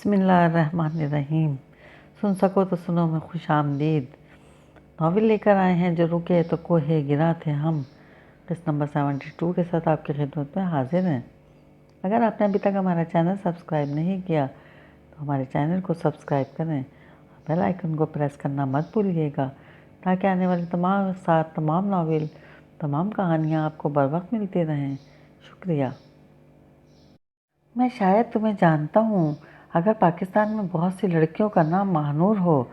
بسم اللہ الرحمن الرحیم۔ سن سکو تو سنو میں خوش آمدید ناول لے کر آئے ہیں جو رکے تو کوہ گرا تھے ہم، قسط نمبر 72 کے ساتھ آپ کی خدمت میں حاضر ہیں۔ اگر آپ نے ابھی تک ہمارا چینل سبسکرائب نہیں کیا تو ہمارے چینل کو سبسکرائب کریں اور بیل آئیکن کو پریس کرنا مت بھولیے گا تاکہ آنے والے تمام ناول، تمام کہانیاں آپ کو بر وقت ملتی رہیں۔ شکریہ۔ میں شاید تمہیں جانتا ہوں، اگر پاکستان میں بہت سی لڑکیوں کا نام ماہنور ہو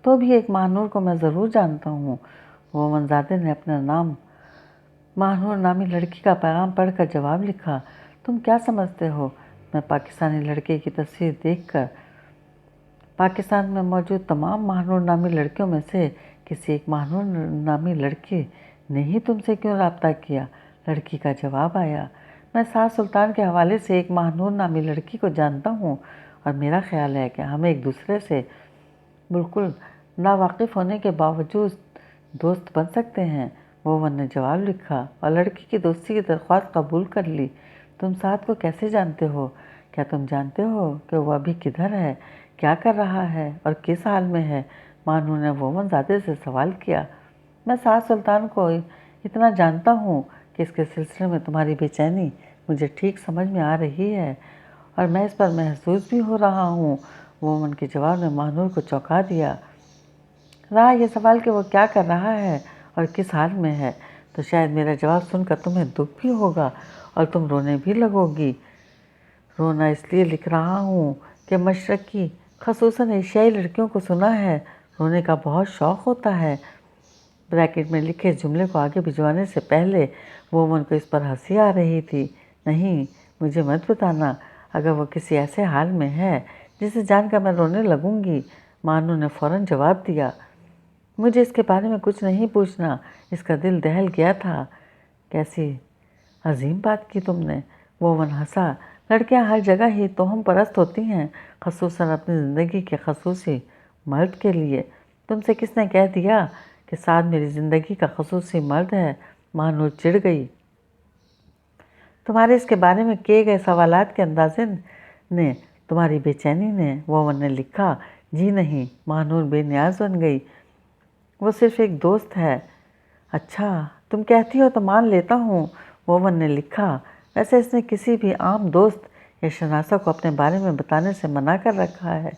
تو بھی ایک ماہنور کو میں ضرور جانتا ہوں۔ وومن زادے نے اپنا نام ماہنور نامی لڑکی کا پیغام پڑھ کر جواب لکھا۔ تم کیا سمجھتے ہو میں پاکستانی لڑکے کی تصویر دیکھ کر پاکستان میں موجود تمام ماہنور نامی لڑکیوں میں سے کسی ایک ماہنور نامی لڑکی نے ہی تم سے کیوں رابطہ کیا؟ لڑکی کا جواب آیا، میں ساز سلطان کے حوالے سے ایک ماہنور نامی لڑکی کو جانتا ہوں اور میرا خیال ہے کہ ہم ایک دوسرے سے بالکل ناواقف ہونے کے باوجود دوست بن سکتے ہیں۔ وومن نے جواب لکھا اور لڑکی کی دوستی کی درخواست قبول کر لی۔ تم سعد کو کیسے جانتے ہو؟ کیا تم جانتے ہو کہ وہ ابھی کدھر ہے، کیا کر رہا ہے اور کس حال میں ہے؟ ماہنور نے وومن زادے سے سوال کیا۔ میں سعد سلطان کو اتنا جانتا ہوں کہ اس کے سلسلے میں تمہاری بے چینی مجھے ٹھیک سمجھ میں آ رہی ہے اور میں اس پر محظوظ بھی ہو رہا ہوں۔ وومن کے جواب نے ماہنور کو چونکا دیا۔ رہا یہ سوال کہ وہ کیا کر رہا ہے اور کس حال میں ہے تو شاید میرا جواب سن کر تمہیں دکھ بھی ہوگا اور تم رونے بھی لگو گی۔ رونا اس لیے لکھ رہا ہوں کہ مشرقی خصوصاً ایشیائی لڑکیوں کو سنا ہے رونے کا بہت شوق ہوتا ہے۔ بریکٹ میں لکھے اس جملے کو آگے بھجوانے سے پہلے وومن کو اس پر ہنسی آ رہی تھی۔ نہیں، مجھے مت بتانا اگر وہ کسی ایسے حال میں ہے جسے جان کر میں رونے لگوں گی۔ ماہنور نے فوراً جواب دیا، مجھے اس کے بارے میں کچھ نہیں پوچھنا، اس کا دل دہل گیا تھا۔ کیسی عظیم بات کی تم نے۔ وومن ہنسا، لڑکیاں ہر جگہ ہی توہم پرست ہوتی ہیں، خصوصاً اپنی زندگی کے خصوصی مرد کے لیے۔ تم سے کس نے کہہ دیا کہ سعد میری زندگی کا خصوصی مرد ہے؟ ماہنور چڑ گئی۔ تمہارے اس کے بارے میں کیے گئے سوالات کے اندازے نے، تمہاری بے چینی نے، وومن نے لکھا۔ جی نہیں، ماہنور بے نیاز بن گئی، وہ صرف ایک دوست ہے۔ اچھا، تم کہتی ہو تو مان لیتا ہوں، وومن نے لکھا۔ ویسے اس نے کسی بھی عام دوست یا شناسہ کو اپنے بارے میں بتانے سے منع کر رکھا ہے،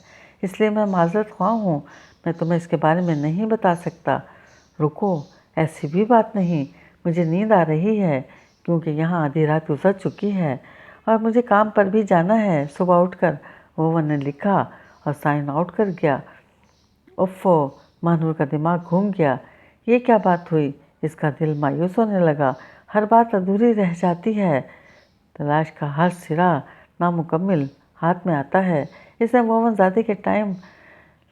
اس لیے میں معذرت خواہ ہوں، میں تمہیں اس کے بارے میں نہیں بتا سکتا۔ رکو، ایسی بھی بات نہیں، مجھے نیند آ رہی ہے کیونکہ یہاں آدھی رات گزر چکی ہے اور مجھے کام پر بھی جانا ہے صبح اٹھ کر، وومن نے لکھا اور سائن آؤٹ کر گیا۔ اوفو، ماہنور کا دماغ گھوم گیا۔ یہ کیا بات ہوئی؟ اس کا دل مایوس ہونے لگا۔ ہر بات ادھوری رہ جاتی ہے، تلاش کا ہر سرا نامکمل ہاتھ میں آتا ہے۔ اس نے وومن زادے کے ٹائم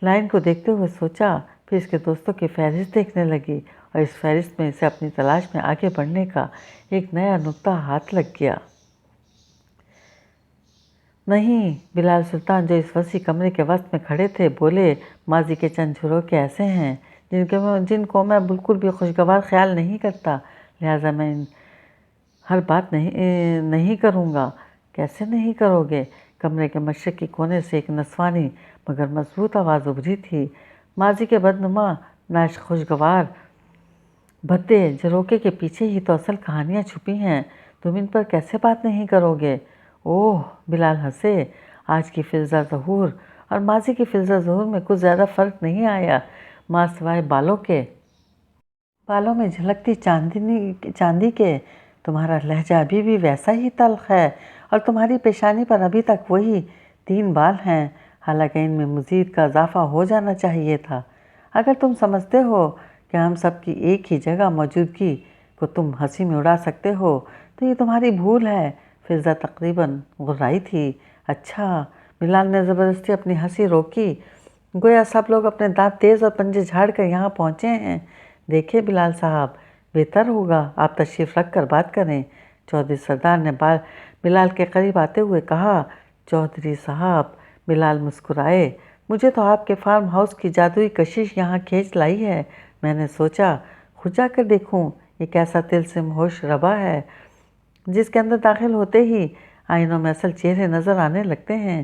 لائن کو دیکھتے ہوئے سوچا، پھر اس کے دوستوں کی فہرست دیکھنے لگی اور اس فہرست میں اسے اپنی تلاش میں آگے بڑھنے کا ایک نیا نکتہ ہاتھ لگ گیا۔ نہیں، بلال سلطان جو اس وسیع کمرے کے وسط میں کھڑے تھے بولے، ماضی کے چند جھروکے ایسے ہیں جن کو میں بالکل بھی خوشگوار خیال نہیں کرتا، لہٰذا میں ہر بات نہیں کروں گا۔ کیسے نہیں کرو گے؟ کمرے کے مشرقی کونے سے ایک نسوانی مگر مضبوط آواز ابھری تھی۔ ماضی کے بدنما ناخوشگوار بھدے جھروکے کے پیچھے ہی تو اصل کہانیاں چھپی ہیں، تم ان پر کیسے بات نہیں کرو گے؟ اوہ، بلال ہنسے۔ آج کی فلزا ظہور اور ماضی کی فلزا ظہور میں کچھ زیادہ فرق نہیں آیا، ماں سوائے بالوں کے۔ بالوں میں جھلکتی چاندی کے تمہارا لہجہ ابھی بھی ویسا ہی تلخ ہے اور تمہاری پیشانی پر ابھی تک وہی 3 بال ہیں، حالانکہ ان میں مزید کا اضافہ ہو جانا چاہیے تھا۔ اگر تم سمجھتے ہو کہ ہم سب کی ایک ہی جگہ موجودگی کو تم ہنسی میں اڑا سکتے ہو تو یہ تمہاری بھول ہے۔ فضا تقریباً غرائی تھی۔ اچھا، بلال نے زبردستی اپنی ہنسی روکی، گویا سب لوگ اپنے دانت تیز اور پنجے جھاڑ کر یہاں پہنچے ہیں۔ دیکھیں بلال صاحب، بہتر ہوگا آپ تشریف رکھ کر بات کریں، چودھری سردار نے بلال کے قریب آتے ہوئے کہا۔ چودھری صاحب، بلال مسکرائے، مجھے تو آپ کے فارم ہاؤس کی جادوئی کشش یہاں کھینچ لائی ہے۔ میں نے سوچا خود جا کر دیکھوں یہ کیسا طلسم ہوش ربا ہے جس کے اندر داخل ہوتے ہی آئینوں میں اصل چہرے نظر آنے لگتے ہیں۔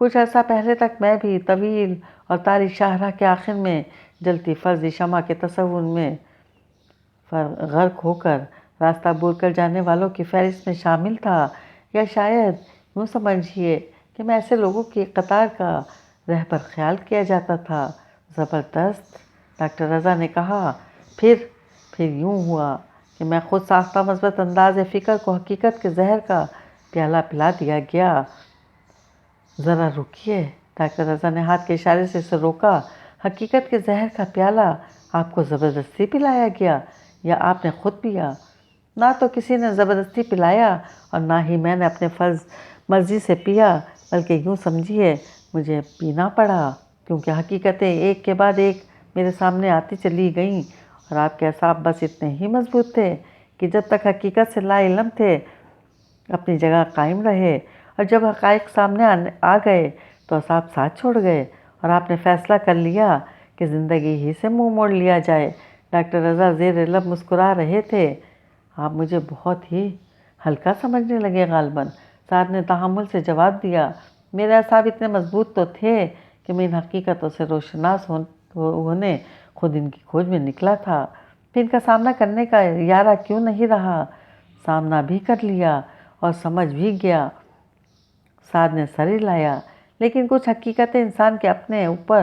کچھ عرصہ پہلے تک میں بھی طویل اور تاریک شاہراہ کے آخر میں جلتی فرضی شمع کے تصور میں غرق ہو کر راستہ بھول کر جانے والوں کی فہرست میں شامل تھا، یا شاید یوں سمجھیے کہ میں ایسے لوگوں کی قطار کا رہبر خیال کیا جاتا تھا۔ زبردست، ڈاکٹر رضا نے کہا۔ پھر یوں ہوا کہ میں خود ساختہ مثبت انداز فکر کو حقیقت کے زہر کا پیالہ پلا دیا گیا۔ ذرا رکیے، ڈاکٹر رضا نے ہاتھ کے اشارے سے اسے روکا۔ حقیقت کے زہر کا پیالہ آپ کو زبردستی پلایا گیا یا آپ نے خود پیا؟ نہ تو کسی نے زبردستی پلایا اور نہ ہی میں نے اپنے مرضی سے پیا، بلکہ یوں سمجھیے مجھے پینا پڑا، کیونکہ حقیقتیں ایک کے بعد ایک میرے سامنے آتی چلی گئیں اور آپ کے اعصاب بس اتنے ہی مضبوط تھے کہ جب تک حقیقت سے لا علم تھے اپنی جگہ قائم رہے، اور جب حقائق سامنے آ گئے تو اعصاب ساتھ چھوڑ گئے اور آپ نے فیصلہ کر لیا کہ زندگی ہی سے منہ موڑ لیا جائے۔ ڈاکٹر رضا زیر لب مسکرا رہے تھے۔ آپ مجھے بہت ہی ہلکا سمجھنے لگے غالباً، سعد نے تحمل سے جواب دیا۔ میرے اعصاب اتنے مضبوط تو تھے کہ میں ان حقیقتوں سے روشناس ہونے خود ان کی کھوج میں نکلا تھا، پھر ان کا سامنا کرنے کا یارہ کیوں نہیں رہا۔ سامنا بھی کر لیا اور سمجھ بھی گیا، سعد نے سر ہلایا۔ لیکن کچھ حقیقتیں انسان کے اپنے اوپر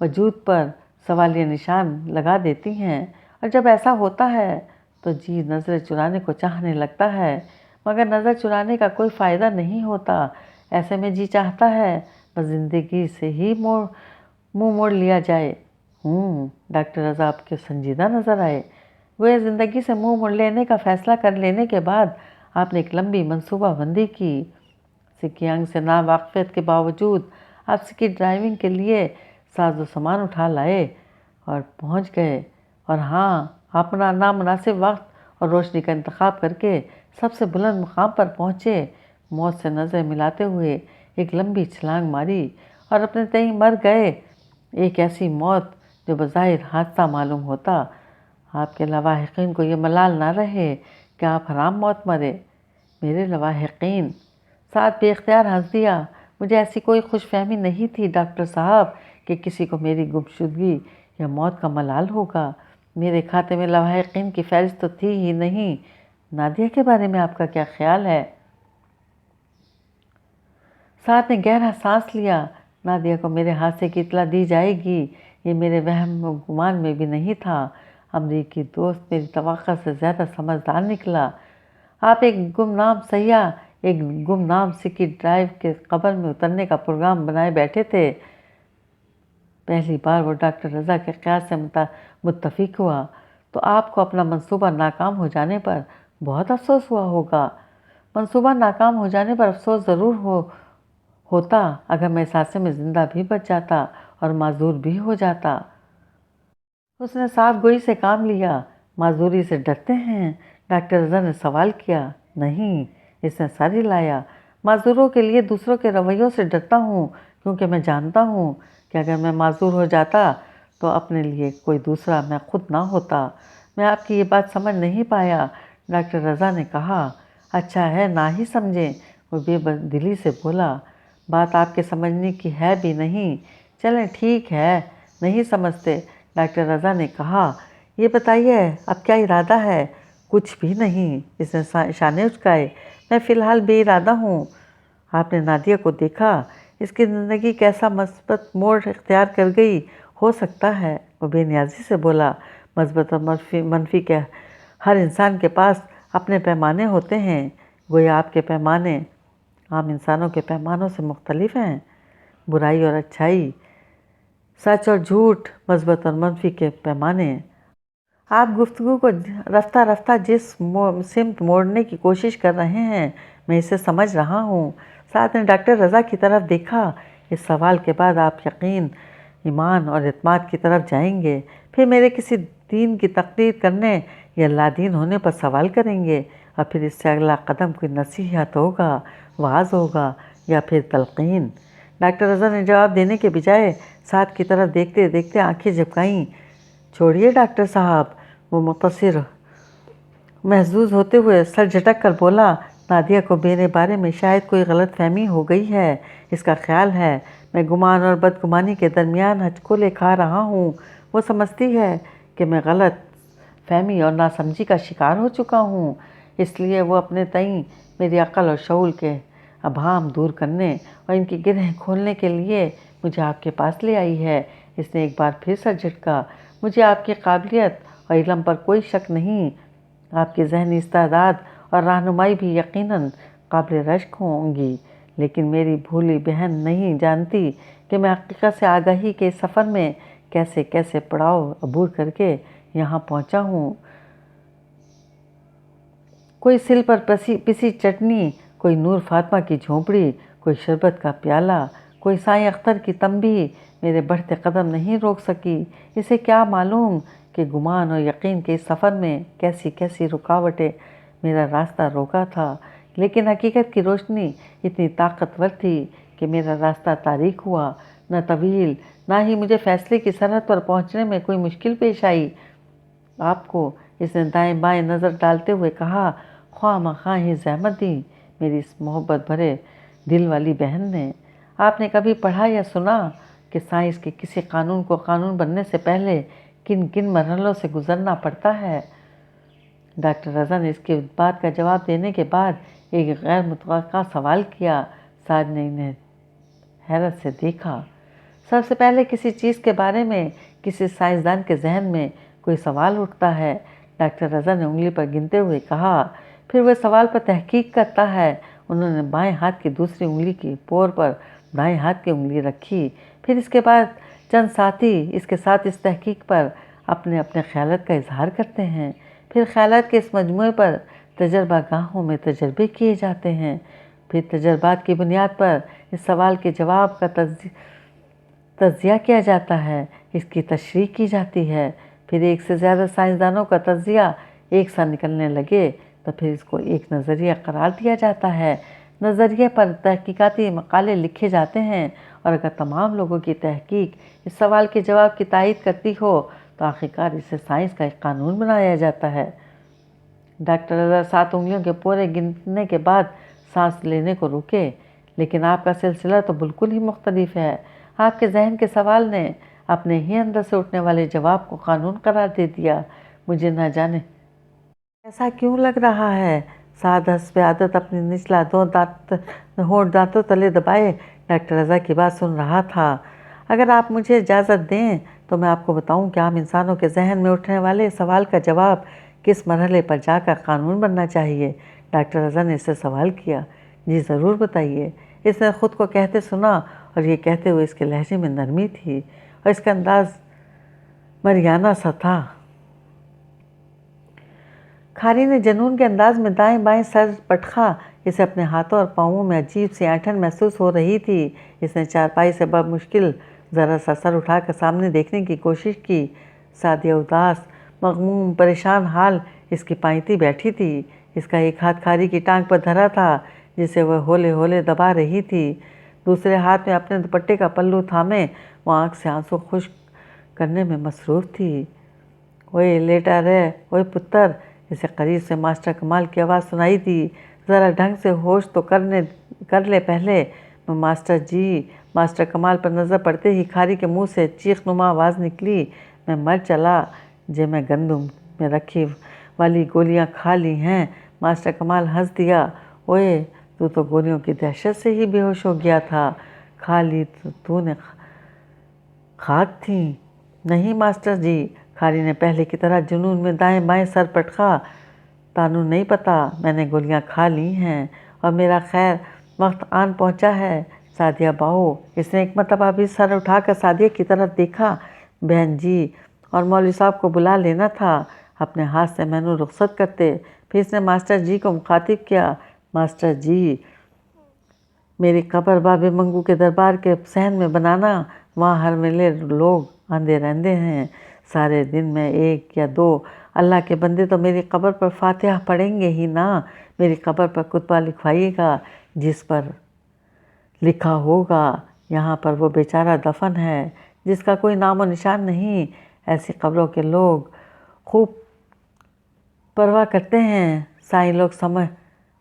وجود پر سوالیہ نشان لگا دیتی ہیں، اور جب ایسا ہوتا ہے تو جی نظر چرانے کو چاہنے لگتا ہے، مگر نظر چرانے کا کوئی فائدہ نہیں ہوتا۔ ایسے میں جی چاہتا ہے بس زندگی سے ہی منہ موڑ لیا جائے۔ ڈاکٹر رضا آپ کے سنجیدہ نظر آئے۔ وہ زندگی سے منہ موڑ لینے کا فیصلہ کر لینے کے بعد آپ نے ایک لمبی منصوبہ بندی کی۔ سکیانگ سے ناواقفیت کے باوجود آپ سکی ڈرائیونگ کے لیے ساز و سامان اٹھا لائے اور پہنچ گئے، اور ہاں، اپنا نامناسب وقت اور روشنی کا انتخاب کر کے سب سے بلند مقام پر پہنچے، موت سے نظریں ملاتے ہوئے ایک لمبی چھلانگ ماری اور اپنے تئیں مر گئے، ایک ایسی موت جو بظاہر حادثہ معلوم ہوتا۔ آپ کے لواحقین کو یہ ملال نہ رہے کہ آپ حرام موت مرے۔ میرے لواحقین؟ سعد بے اختیار ہنس دیا۔ مجھے ایسی کوئی خوش فہمی نہیں تھی ڈاکٹر صاحب کہ کسی کو میری گمشدگی یا موت کا ملال ہوگا۔ میرے کھاتے میں لواحقین کی فہرست تو تھی ہی نہیں۔ نادیہ کے بارے میں آپ کا کیا خیال ہے؟ سعد نے گہرا سانس لیا۔ نادیہ کو میرے حادثے کی اطلاع دی جائے گی، یہ میرے وہم و گمان میں بھی نہیں تھا۔ امریکی دوست میری توقع سے زیادہ سمجھدار نکلا۔ آپ ایک گمنام سیاح، ایک گمنام سکی ڈرائیو کے قبر میں اترنے کا پروگرام بنائے بیٹھے تھے۔ پہلی بار وہ ڈاکٹر رضا کے قیاس سے متفق ہوا تو آپ کو اپنا منصوبہ ناکام ہو جانے پر بہت افسوس ہوا ہوگا۔ منصوبہ ناکام ہو جانے پر افسوس ضرور ہوتا اگر میں اس حادثے میں زندہ بھی بچ جاتا اور معذور بھی ہو جاتا۔ اس نے صاف گوئی سے کام لیا۔ معذوری سے ڈرتے ہیں؟ ڈاکٹر رضا نے سوال کیا۔ نہیں، اس نے سر ہلایا۔ معذوروں کے لیے دوسروں کے رویوں سے ڈرتا ہوں، کیونکہ میں جانتا ہوں کہ اگر میں معذور ہو جاتا تو اپنے لیے کوئی دوسرا میں خود نہ ہوتا۔ میں آپ کی یہ بات سمجھ نہیں پایا، ڈاکٹر رضا نے کہا۔ اچھا ہے نہ ہی سمجھیں، وہ بے دلی سے بولا۔ بات آپ کے سمجھنے کی ہے بھی نہیں۔ چلیں ٹھیک ہے، نہیں سمجھتے، ڈاکٹر رضا نے کہا۔ یہ بتائیے اب کیا ارادہ ہے؟ کچھ بھی نہیں، اس نے شانے اچکائے۔ میں فی الحال بے ارادہ ہوں۔ آپ نے نادیہ کو دیکھا، اس کی زندگی کیسا مثبت موڑ اختیار کر گئی ہو سکتا ہے، وہ بے نیازی سے بولا۔ مثبت اور منفی کے ہر انسان کے پاس اپنے پیمانے ہوتے ہیں، گویا آپ کے پیمانے عام انسانوں کے پیمانوں سے مختلف ہیں۔ برائی اور اچھائی، سچ اور جھوٹ، مثبت اور منفی کے پیمانے۔ آپ گفتگو کو رفتہ رفتہ جس سمت موڑنے کی کوشش کر رہے ہیں میں اسے سمجھ رہا ہوں۔ سعد نے ڈاکٹر رضا کی طرف دیکھا۔ اس سوال کے بعد آپ یقین، ایمان اور اعتماد کی طرف جائیں گے، پھر میرے کسی دین کی تقریر کرنے یا لا دین ہونے پر سوال کریں گے، اور پھر اس سے اگلا قدم کوئی نصیحت ہوگا، وعظ ہوگا یا پھر تلقین۔ ڈاکٹر رضا نے جواب دینے کے بجائے سعد کی طرف دیکھتے دیکھتے آنکھیں جھپکائیں۔ چھوڑیے ڈاکٹر صاحب، وہ مقصر محظوظ ہوتے ہوئے سر جھٹک کر بولا۔ نادیہ کو میرے بارے میں شاید کوئی غلط فہمی ہو گئی ہے۔ اس کا خیال ہے میں گمان اور بدگمانی کے درمیان ہچکولے کھا رہا ہوں۔ وہ سمجھتی ہے کہ میں غلط فہمی اور ناسمجھی کا شکار ہو چکا ہوں، اس لیے وہ اپنے تئیں میری عقل اور شعور کے ابہام دور کرنے اور ان کی گرہیں کھولنے کے لیے مجھے آپ کے پاس لے آئی ہے۔ اس نے ایک بار پھر سر جھٹکا۔ مجھے آپ کی قابلیت اور علم پر کوئی شک نہیں۔ آپ کی ذہنی استعداد اور رہنمائی بھی یقیناً قابل رشک ہوں گی، لیکن میری بھولی بہن نہیں جانتی کہ میں حقیقت سے آگاہی کے سفر میں کیسے کیسے پڑاؤ عبور کر کے یہاں پہنچا ہوں۔ کوئی سل پر پسی چٹنی، کوئی نور فاطمہ کی جھونپڑی، کوئی شربت کا پیالہ، کوئی سائیں اختر کی تنبیہ میرے بڑھتے قدم نہیں روک سکی۔ اسے کیا معلوم کہ گمان اور یقین کے اس سفر میں کیسی کیسی رکاوٹیں میرا راستہ روکا تھا، لیکن حقیقت کی روشنی اتنی طاقتور تھی کہ میرا راستہ تاریک ہوا نہ طویل، نہ ہی مجھے فیصلے کی سرحد پر پہنچنے میں کوئی مشکل پیش آئی۔ آپ کو، اس نے دائیں بائیں نظر ڈالتے ہوئے کہا، خواہ مخواہ ہی زحمت دی میری اس محبت بھرے دل والی بہن نے۔ آپ نے کبھی پڑھا یا سنا کہ سائنس کے کسی قانون کو قانون بننے سے پہلے کن کن مرحلوں سے گزرنا پڑتا ہے؟ ڈاکٹر رضا نے اس کی بات کا جواب دینے کے بعد ایک غیر متوقع سوال کیا۔ ساجد نے انہیں حیرت سے دیکھا۔ سب سے پہلے کسی چیز کے بارے میں کسی سائنسدان کے ذہن میں کوئی سوال اٹھتا ہے، ڈاکٹر رضا نے انگلی پر گنتے ہوئے کہا، پھر وہ سوال پر تحقیق کرتا ہے۔ انہوں نے بائیں ہاتھ کی دوسری انگلی کی پور پر دائیں ہاتھ کی انگلی رکھی۔ پھر اس کے بعد چند ساتھی اس کے ساتھ اس تحقیق پر اپنے اپنے خیالات کا اظہار کرتے ہیں۔ پھر خیالات کے اس مجموعے پر تجربہ گاہوں میں تجربے کیے جاتے ہیں۔ پھر تجربات کی بنیاد پر اس سوال کے جواب کا تجزیہ کیا جاتا ہے، اس کی تشریح کی جاتی ہے۔ پھر ایک سے زیادہ سائنسدانوں کا تجزیہ ایک ساتھ نکلنے لگے تو پھر اس کو ایک نظریہ قرار دیا جاتا ہے۔ نظریے پر تحقیقاتی مقالے لکھے جاتے ہیں، اور اگر تمام لوگوں کی تحقیق اس سوال کے جواب کی تائید کرتی ہو تو آخرکار اسے سائنس کا ایک قانون بنایا جاتا ہے۔ ڈاکٹر رضا 7 انگلیوں کے پورے گننے کے بعد سانس لینے کو رکے۔ لیکن آپ کا سلسلہ تو بالکل ہی مختلف ہے۔ آپ کے ذہن کے سوال نے اپنے ہی اندر سے اٹھنے والے جواب کو قانون قرار دے دیا۔ مجھے نہ جانے ایسا کیوں لگ رہا ہے؟ سعد حسب عادت اپنی نچلا ہونٹ دانتوں تلے دبائے ڈاکٹر رضا کی بات سن رہا تھا۔ اگر آپ مجھے اجازت دیں تو میں آپ کو بتاؤں کہ عام انسانوں کے ذہن میں اٹھنے والے سوال کا جواب کس مرحلے پر جا کر قانون بننا چاہیے؟ ڈاکٹر رضا نے اس سے سوال کیا۔ جی ضرور بتائیے۔ اس نے خود کو کہتے سنا، اور یہ کہتے ہوئے اس کے لہجے میں نرمی تھی اور اس کا انداز مریانہ سا تھا۔ کھاری نے جنون کے انداز میں دائیں بائیں سر پٹخا۔ اسے اپنے ہاتھوں اور پاؤں میں عجیب سی اینٹھن محسوس ہو رہی تھی۔ اس نے چارپائی سے بمشکل ذرا سا سر اٹھا کر سامنے دیکھنے کی کوشش کی۔ سعدیہ اداس، مغموم، پریشان حال اس کی پائیتی بیٹھی تھی۔ اس کا ایک ہاتھ کھاری کی ٹانگ پر دھرا تھا جسے وہ ہولے ہولے دبا رہی تھی۔ دوسرے ہاتھ میں اپنے دوپٹے کا پلو تھامے وہ آنکھ سے آنسو خشک کرنے میں مصروف تھی۔ اوئے لیٹا رہ، اوئے پتر، اسے قریب سے ماسٹر کمال کی آواز سنائی دی۔ ذرا ڈھنگ سے ہوش تو کر لے پہلے۔ ماسٹر جی۔ ماسٹر کمال پر نظر پڑتے ہی کھاری کے منہ سے چیخ نما آواز نکلی، میں مر چلا جے میں گندم میں رکھی والی گولیاں کھا لی ہیں۔ ماسٹر کمال ہنس دیا۔ اوئے تو گولیوں کی دہشت سے ہی بے ہوش ہو گیا تھا۔ کھا لی تو نے خاک تھیں؟ نہیں ماسٹر جی۔ کھاری نے پہلے کی طرح جنون میں دائیں بائیں سر پٹخا۔ تانوں نہیں پتا، میں نے گولیاں کھا لی ہیں اور میرا خیر وقت آن پہنچا ہے۔ سعدیہ باؤ۔ اس نے ایک مرتبہ بھی سر اٹھا کر سعدیہ کی طرف دیکھا۔ بہن جی، اور مولوی صاحب کو بلا لینا تھا، اپنے ہاتھ سے مینوں رخصت کرتے۔ پھر اس نے ماسٹر جی کو مخاطب کیا، ماسٹر جی، میری قبر باب منگو کے دربار کے صحن میں بنانا، وہاں ہر ویلے لوگ آندے رہندے ہیں۔ سارے دن میں 1 یا 2 اللہ کے بندے تو میری قبر پر فاتحہ پڑھیں گے ہی نا۔ میری قبر پر کتبہ لکھوائیے گا جس پر لکھا ہوگا، یہاں پر وہ بیچارہ دفن ہے جس کا کوئی نام و نشان نہیں۔ ایسی قبروں کے لوگ خوب پرواہ کرتے ہیں۔ سائیں لوگ